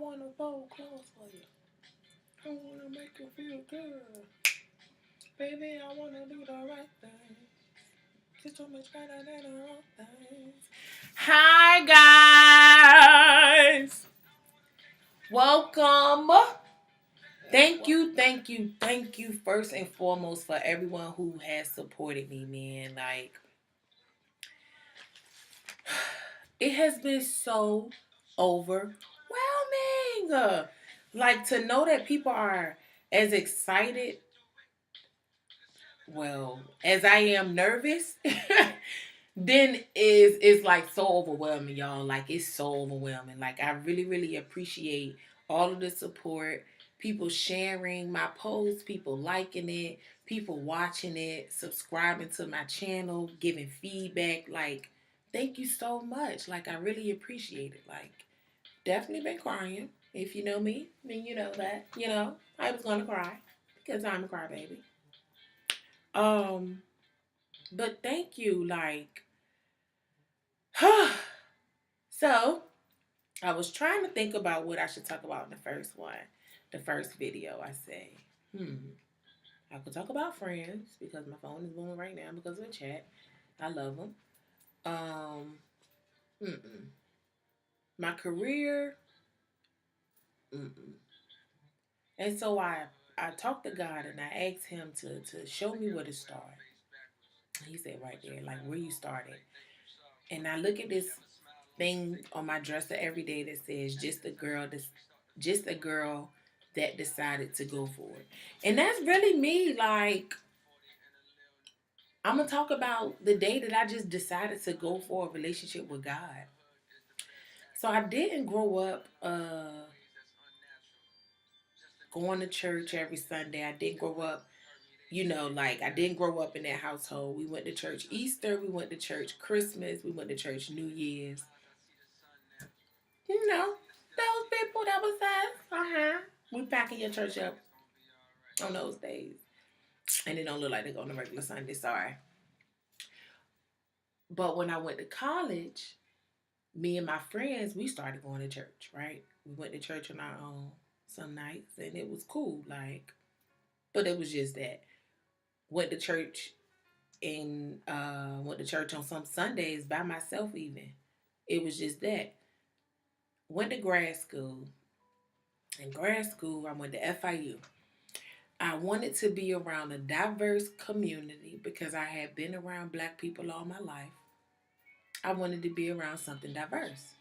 want to go close for you. I want to make you feel good. Baby, I want to do the right thing. It's so much better than the wrong things. Hi, guys. Welcome. Thank you first and foremost for everyone who has supported me, man. Like, it has been so overwhelming. Like, to know that people are as excited, well, as I am nervous, then is like so overwhelming, y'all. Like, it's so overwhelming. Like, I really, really appreciate all of the support. People sharing my posts, people liking it, people watching it, subscribing to my channel, giving feedback. Like, thank you so much. Like, I really appreciate it. Like, definitely been crying. If you know me, then you know that. I was gonna cry because I'm a crybaby. Um, but thank you. Like, so I was trying to think about what I should talk about in the first one, the first video. I say, I could talk about friends because my phone is booming right now because of the chat. I love them. Um, mm-mm. My career, mm-mm. And so I talked to God and I asked Him to show me where to start. He said right there, like where you started. And I look at this thing on my dresser every day that says just a girl that decided to go for it. And that's really me. Like, I'm gonna talk about the day that I just decided to go for a relationship with God. So I didn't grow up going to church every Sunday. I didn't grow up, like I didn't grow up in that household. We went to church Easter, we went to church Christmas, we went to church New Year's. You know, those people that was us. We packing your church up on those days. And it don't look like they go on a regular Sunday, sorry. But when I went to college, me and my friends, we started going to church, right? We went to church on our own some nights and it was cool, like, but it was just that. Went to church and went to church on some Sundays by myself even. It was just that. Went to grad school. In grad school, I went to FIU. I wanted to be around a diverse community because I had been around black people all my life. I wanted to be around something diverse.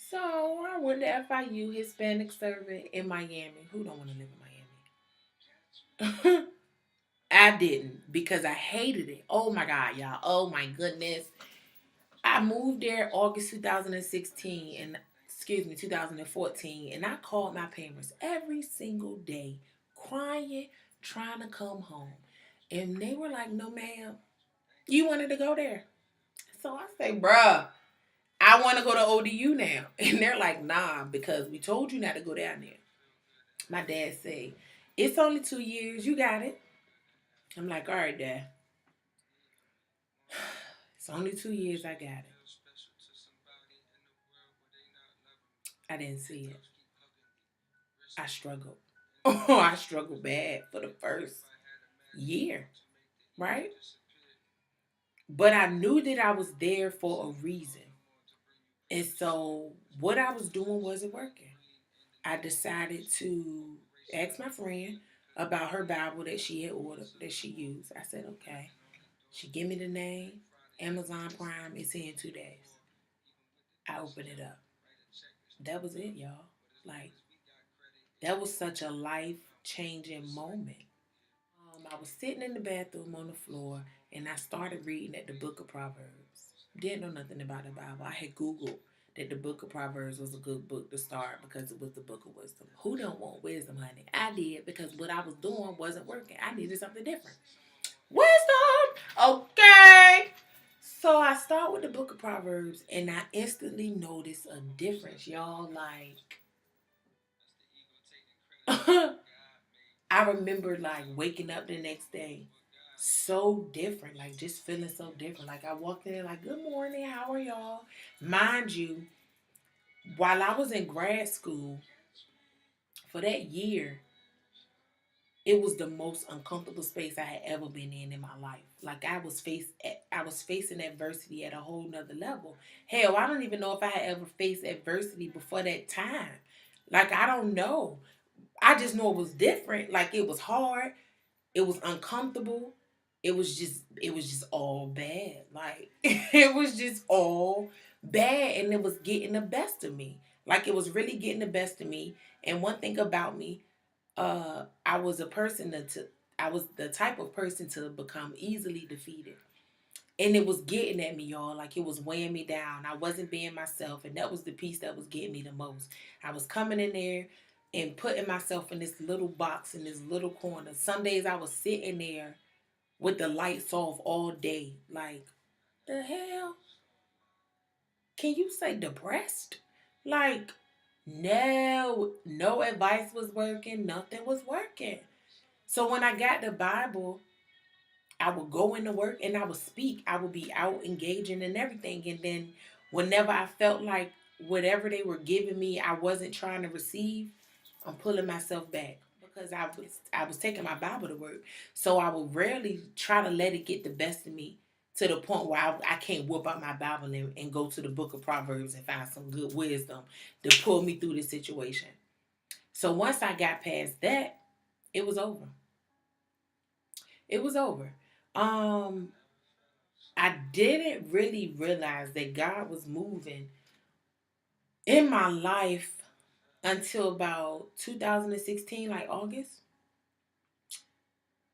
So I went to FIU, Hispanic Servant in Miami. Who don't want to live in Miami? I didn't because I hated it. Oh my God, y'all. Oh my goodness. I moved there August 2016 and 2014, and I called my parents every single day, crying, trying to come home. And they were like, no, ma'am, you wanted to go there. So I say, bruh, I want to go to ODU now. And they're like, nah, because we told you not to go down there. My dad said, it's only 2 years. You got it. I'm like, all right, Dad. It's only 2 years. I got it. I didn't see it. I struggled. Oh, I struggled bad for the first year, right? But I knew that I was there for a reason. And so what I was doing wasn't working. I decided to ask my friend about her Bible that she had ordered, that she used. I said, okay. She gave me the name, Amazon Prime. It's here in 2 days. I opened it up. That was it, y'all. Like, that was such a life changing moment. I was sitting in the bathroom on the floor and I started reading at the book of Proverbs. Didn't know nothing about the Bible. I had Googled that the book of Proverbs was a good book to start because it was the book of wisdom. Who don't want wisdom, honey? I did because what I was doing wasn't working. I needed something different. Wisdom! Okay. So I start with the book of Proverbs and I instantly noticed a difference, y'all. Like, I remember like waking up the next day so different, like just feeling so different. Like I walked in there like, good morning, how are y'all? Mind you, while I was in grad school, for that year, it was the most uncomfortable space I had ever been in my life. Like I was facing adversity at a whole nother level. Hell, I don't even know if I had ever faced adversity before that time. Like I don't know. I just know it was different. Like it was hard. It was uncomfortable. It was just all bad. Like it was just all bad, and it was getting the best of me. Like it was really getting the best of me. And one thing about me, I was a person I was the type of person to become easily defeated. And it was getting at me, y'all. Like it was weighing me down. I wasn't being myself, and that was the piece that was getting me the most. I was coming in there and putting myself in this little box in this little corner. Some days I was sitting there with the lights off all day. Like, the hell? Can you say depressed? Like, no advice was working, nothing was working. So when I got the Bible, I would go into work and I would speak. I would be out engaging and everything. And then whenever I felt like whatever they were giving me, I wasn't trying to receive, I'm pulling myself back because I was taking my Bible to work. So I would rarely try to let it get the best of me to the point where I can't whip out my Bible and go to the book of Proverbs and find some good wisdom to pull me through the situation. So once I got past that, it was over. It was over. Um, I didn't really realize that God was moving in my life until about 2016, like August.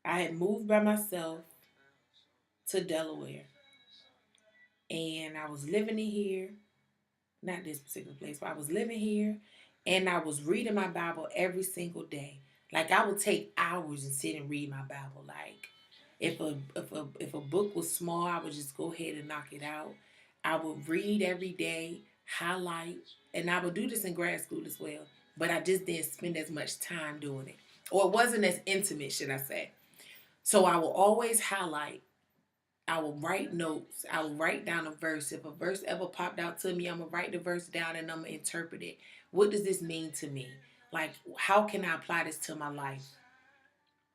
I had moved by myself to Delaware, and I was living in here, not this particular place, but I was living here, and I was reading my Bible every single day. Like I would take hours and sit and read my Bible. Like if a book was small, I would just go ahead and knock it out. I would read every day, highlight, and I would do this in grad school as well. But I just didn't spend as much time doing it, or it wasn't as intimate, should I say? So I will always highlight. I will write notes. I will write down a verse. If a verse ever popped out to me, I'm gonna write the verse down and I'm gonna interpret it. What does this mean to me? Like, how can I apply this to my life?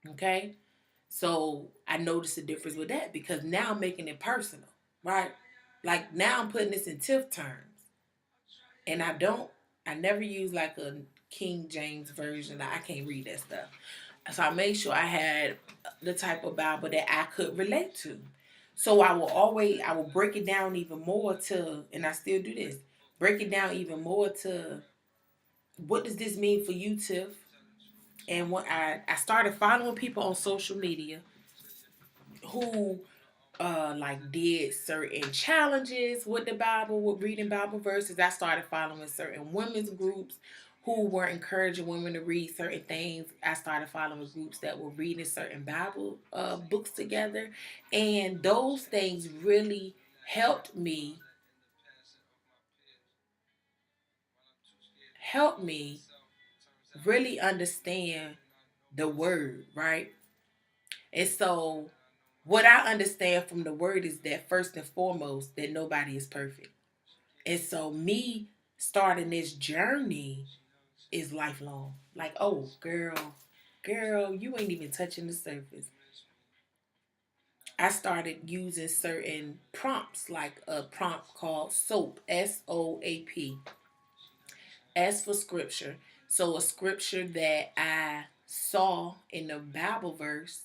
Okay. So I noticed a difference with that because now I'm making it personal, right? Like now I'm putting this in TIFF terms, and I never use like a King James version. I can't read that stuff. So I made sure I had the type of Bible that I could relate to. So I will break it down even more to, and I still do this, break it down even more to what does this mean for you, Tiff? And when I started following people on social media who like did certain challenges with the Bible, with reading Bible verses. I started following certain women's groups who were encouraging women to read certain things. I started following groups that were reading certain Bible books together, and those things really helped me help me really understand the word, right? And so what I understand from the word is that first and foremost that nobody is perfect. And so me starting this journey is lifelong. Like, oh girl, you ain't even touching the surface. I started using certain prompts, like a prompt called SOAP, SOAP, as for scripture. So a scripture that I saw in the Bible verse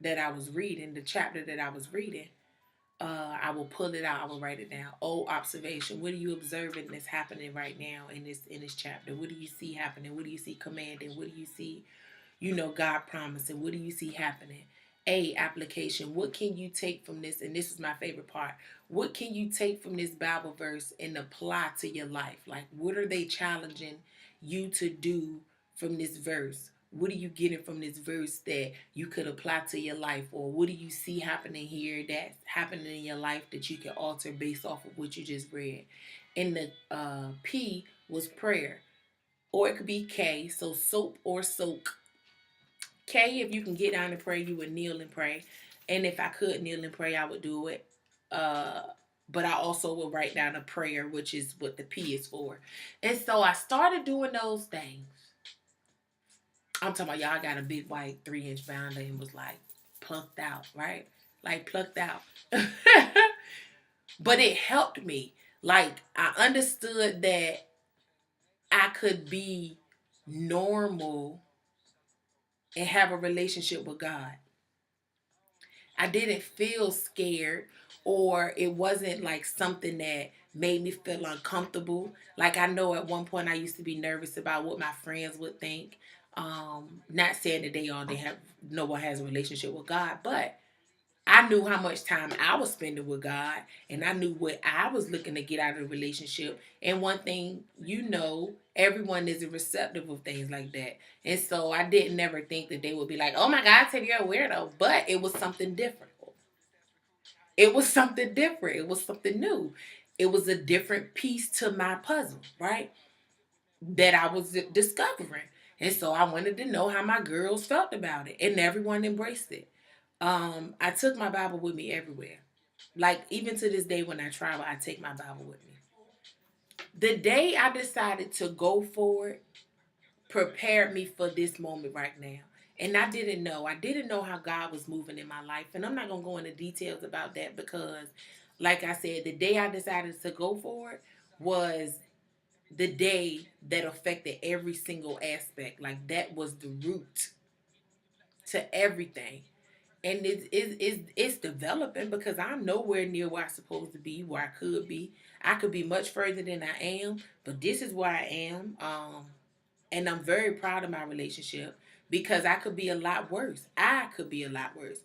that I was reading, the chapter that I was reading, I will pull it out. I will write it down. Oh, observation. What are you observing that's happening right now in this chapter? What do you see happening? What do you see commanding? What do you see, God promising? What do you see happening? A, application. What can you take from this? And this is my favorite part. What can you take from this Bible verse and apply to your life? Like, what are they challenging you to do from this verse? What are you getting from this verse that you could apply to your life? Or what do you see happening here that's happening in your life that you can alter based off of what you just read? And the P was prayer. Or it could be K, so soap or soak. K, if you can get down and pray, you would kneel and pray. And if I could kneel and pray, I would do it. Uh, but I also would write down a prayer, which is what the P is for. And so I started doing those things. I'm talking about y'all got a big white 3-inch bounder and was like plucked out, right? Like plucked out. But it helped me. Like I understood that I could be normal and have a relationship with God. I didn't feel scared, or it wasn't like something that made me feel uncomfortable. Like I know at one point I used to be nervous about what my friends would think. Not saying that they have no one has a relationship with God, but I knew how much time I was spending with God, and I knew what I was looking to get out of the relationship. And one thing, everyone isn't receptive of things like that. And so I didn't ever think that they would be like, oh my God, Tab, you're a weirdo. But it was something different. It was something different. It was something new. It was a different piece to my puzzle, right? That I was discovering. And so I wanted to know how my girls felt about it. And everyone embraced it. I took my Bible with me everywhere. Like even to this day when I travel, I take my Bible with me. The day I decided to go forward prepared me for this moment right now. And I didn't know. I didn't know how God was moving in my life. And I'm not going to go into details about that because, like I said, the day I decided to go for it was the day that affected every single aspect. Like that was the root to everything. And it's developing because I'm nowhere near where I'm supposed to be, where I could be. I could be much further than I am, but this is where I am. And I'm very proud of my relationship because I could be a lot worse. I could be a lot worse.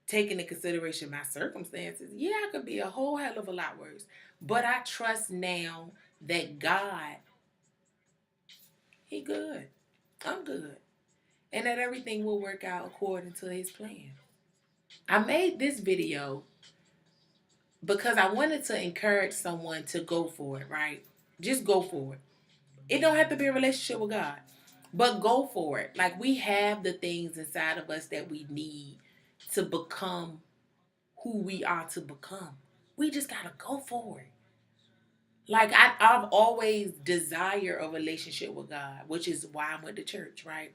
Taking into consideration my circumstances, yeah, I could be a whole hell of a lot worse. But I trust now that God, He good. I'm good. And that everything will work out according to His plan. I made this video because I wanted to encourage someone to go for it, right? Just go for it. It don't have to be a relationship with God, but go for it. Like we have the things inside of us that we need to become who we are to become. We just gotta go for it. Like I've always desired a relationship with God, which is why I went to church, right?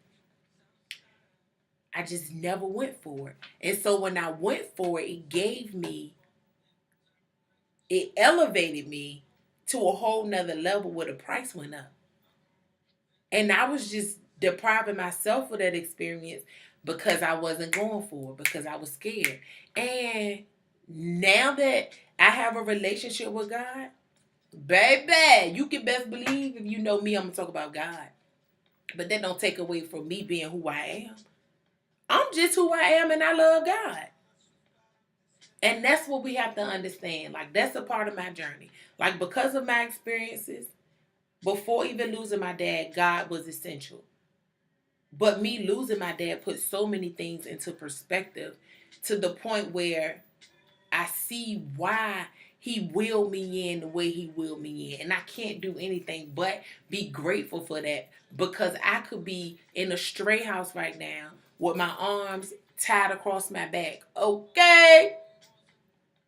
I just never went for it. And so when I went for it, it elevated me to a whole nother level where the price went up. And I was just depriving myself of that experience because I wasn't going for it, because I was scared. And now that I have a relationship with God, baby, you can best believe if you know me, I'm going to talk about God. But that don't take away from me being who I am. I'm just who I am and I love God. And that's what we have to understand. Like, that's a part of my journey. Like, because of my experiences, before even losing my dad, God was essential. But me losing my dad put so many things into perspective to the point where I see why he willed me in the way he willed me in. And I can't do anything but be grateful for that because I could be in a stray house right now with my arms tied across my back. Okay.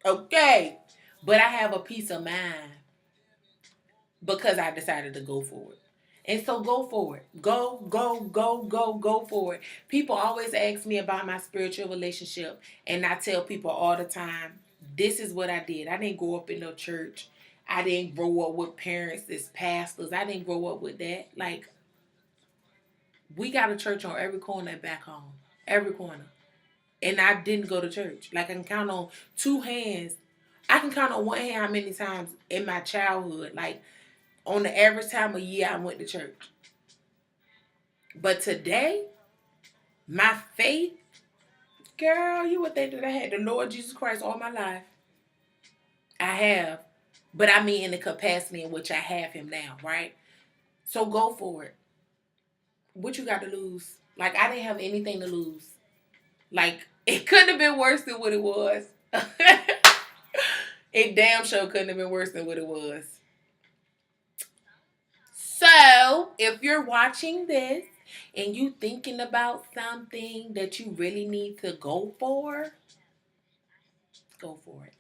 Okay. But I have a peace of mind because I decided to go for it. And so go for it. Go for it. People always ask me about my spiritual relationship. And I tell people all the time, this is what I did. I didn't grow up in no church. I didn't grow up with parents as pastors. I didn't grow up with that. Like, we got a church on every corner back home. Every corner. And I didn't go to church. Like, I can count on two hands. I can count on one hand how many times in my childhood, like, on the average time a year I went to church. But today, my faith, girl, you would think that I had the Lord Jesus Christ all my life. I have. But I mean in the capacity in which I have him now, right? So go for it. What you got to lose? Like, I didn't have anything to lose. Like, it couldn't have been worse than what it was. It damn sure couldn't have been worse than what it was. So, if you're watching this and you thinking about something that you really need to go for it.